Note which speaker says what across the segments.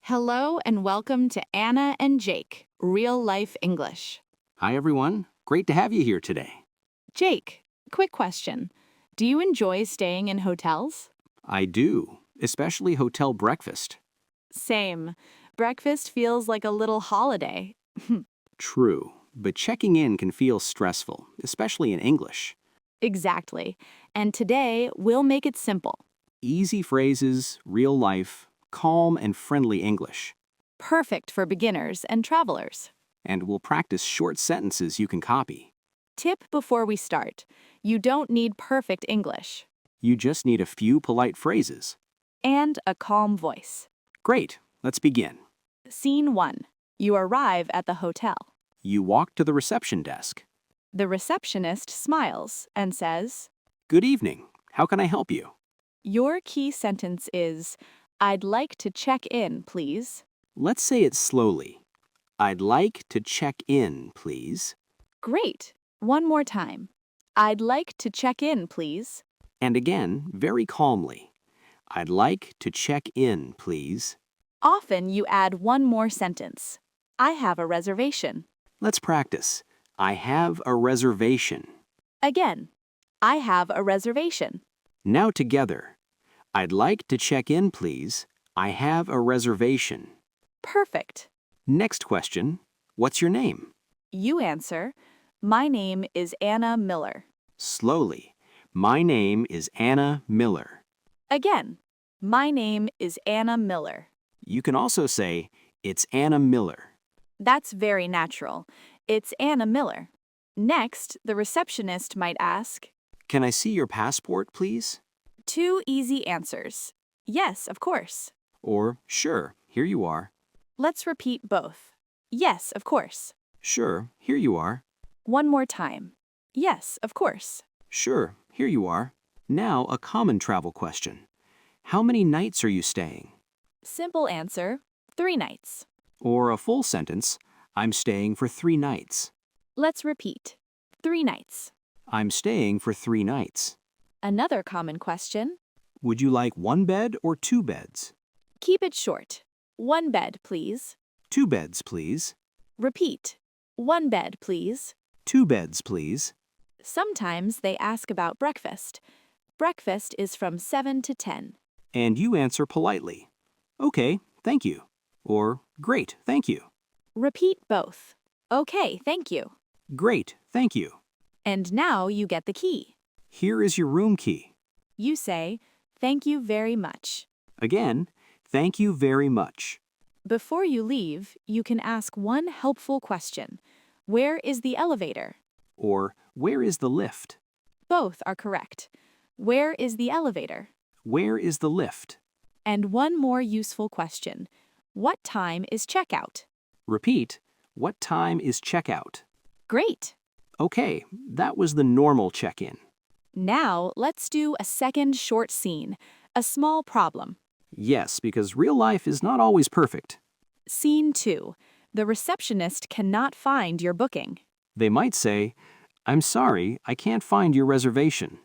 Speaker 1: Hello and welcome to Anna and Jake, Real Life English.
Speaker 2: Hi, everyone. Great to have you here today.
Speaker 1: Jake, quick question. Do you enjoy staying in hotels?
Speaker 2: I do, especially hotel breakfast.
Speaker 1: Same. Breakfast feels like a little holiday.
Speaker 2: True, but checking in can feel stressful, especially in English.
Speaker 1: Exactly. And today, we'll make it simple.
Speaker 2: Easy phrases, real life, calm and friendly English.
Speaker 1: Perfect for beginners and travelers.
Speaker 2: And we'll practice short sentences you can copy.
Speaker 1: Tip before we start. You don't need perfect English.
Speaker 2: You just need a few polite phrases.
Speaker 1: And a calm voice.
Speaker 2: Great, let's begin.
Speaker 1: Scene 1. You arrive at the hotel.
Speaker 2: You walk to the reception desk.
Speaker 1: The receptionist smiles and says,
Speaker 2: Good evening. How can I help you?
Speaker 1: Your key sentence is, I'd like to check in, please.
Speaker 2: Let's say it slowly. I'd like to check in, please.
Speaker 1: Great. One more time. I'd like to check in, please.
Speaker 2: And again, very calmly. I'd like to check in, please.
Speaker 1: Often you add one more sentence. I have a reservation.
Speaker 2: Let's practice. I have a reservation.
Speaker 1: Again, I have a reservation.
Speaker 2: Now together. I'd like to check in, please. I have a reservation.
Speaker 1: Perfect.
Speaker 2: Next question. What's your name?
Speaker 1: You answer, my name is Anna Miller.
Speaker 2: Slowly. My name is Anna Miller.
Speaker 1: Again, my name is Anna Miller.
Speaker 2: You can also say, it's Anna Miller.
Speaker 1: That's very natural. It's Anna Miller. Next, the receptionist might ask,
Speaker 2: Can I see your passport, please?
Speaker 1: two easy answers. Yes, of course.
Speaker 2: Or, sure, here you are.
Speaker 1: Let's repeat both. Yes, of course.
Speaker 2: Sure, here you are.
Speaker 1: One more time. Yes, of course.
Speaker 2: Sure, here you are. Now a common travel question. How many nights are you staying?
Speaker 1: Simple answer, 3 nights.
Speaker 2: Or a full sentence, I'm staying for 3 nights.
Speaker 1: Let's repeat. 3 nights.
Speaker 2: I'm staying for 3 nights.
Speaker 1: Another common question.
Speaker 2: Would you like 1 bed or 2 beds?
Speaker 1: Keep it short. 1 bed, please.
Speaker 2: 2 beds, please.
Speaker 1: Repeat. 1 bed, please.
Speaker 2: 2 beds, please.
Speaker 1: Sometimes they ask about breakfast. Breakfast is from 7 to 10.
Speaker 2: And you answer politely. Okay, thank you. Or, great, thank you.
Speaker 1: Repeat both. Okay, thank you.
Speaker 2: Great, thank you.
Speaker 1: And now you get the key.
Speaker 2: Here is your room key.
Speaker 1: You say, thank you very much.
Speaker 2: Again, thank you very much.
Speaker 1: Before you leave, you can ask one helpful question. Where is the elevator?
Speaker 2: Or, where is the lift?
Speaker 1: Both are correct. Where is the elevator?
Speaker 2: Where is the lift?
Speaker 1: And one more useful question. What time is checkout?
Speaker 2: Repeat, what time is checkout?
Speaker 1: Great.
Speaker 2: Okay, that was the normal check-in.
Speaker 1: Now let's do a second short scene, a small problem.
Speaker 2: Yes, because real life is not always perfect.
Speaker 1: Scene 2. The receptionist cannot find your booking.
Speaker 2: They might say, I'm sorry, I can't find your reservation.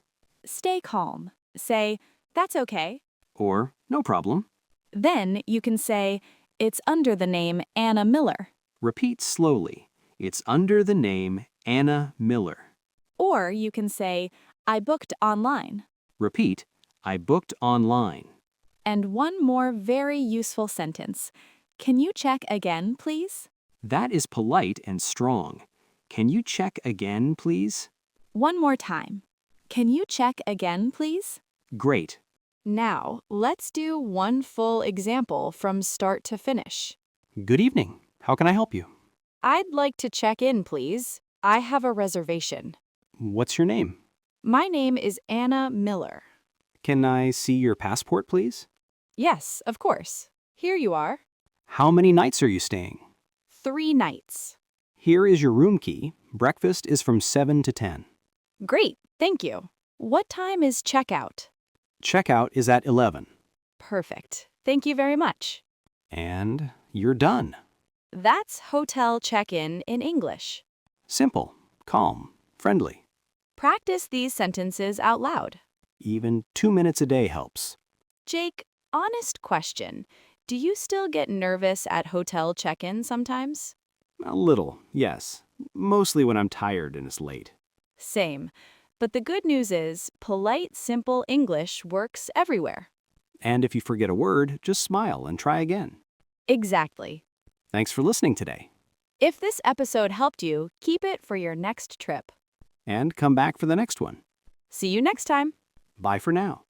Speaker 1: Stay calm. Say, that's okay.
Speaker 2: Or, no problem.
Speaker 1: Then you can say, it's under the name Anna Miller.
Speaker 2: Repeat slowly. It's under the name Anna Miller.
Speaker 1: Or you can say, I booked online.
Speaker 2: Repeat, I booked online.
Speaker 1: And one more very useful sentence. Can you check again, please?
Speaker 2: That is polite and strong. Can you check again, please?
Speaker 1: One more time. Can you check again, please?
Speaker 2: Great.
Speaker 1: Now, let's do one full example from start to finish.
Speaker 2: Good evening. How can I help you?
Speaker 1: I'd like to check in, please. I have a reservation.
Speaker 2: What's your name?
Speaker 1: My name is Anna Miller.
Speaker 2: Can I see your passport, please?
Speaker 1: Yes, of course. Here you are.
Speaker 2: How many nights are you staying?
Speaker 1: 3 nights.
Speaker 2: Here is your room key. Breakfast is from 7 to 10.
Speaker 1: Great, thank you. What time is checkout?
Speaker 2: Checkout is at 11.
Speaker 1: Perfect. Thank you very much.
Speaker 2: And you're done.
Speaker 1: That's hotel check-in in English.
Speaker 2: Simple, calm, friendly.
Speaker 1: Practice these sentences out loud.
Speaker 2: Even 2 minutes a day helps.
Speaker 1: Jake, honest question. Do you still get nervous at hotel check-in sometimes?
Speaker 2: A little, yes. Mostly when I'm tired and it's late.
Speaker 1: Same. But the good news is, polite, simple English works everywhere.
Speaker 2: And if you forget a word, just smile and try again.
Speaker 1: Exactly.
Speaker 2: Thanks for listening today.
Speaker 1: If this episode helped you, keep it for your next trip.
Speaker 2: And come back for the next one.
Speaker 1: See you next time.
Speaker 2: Bye for now.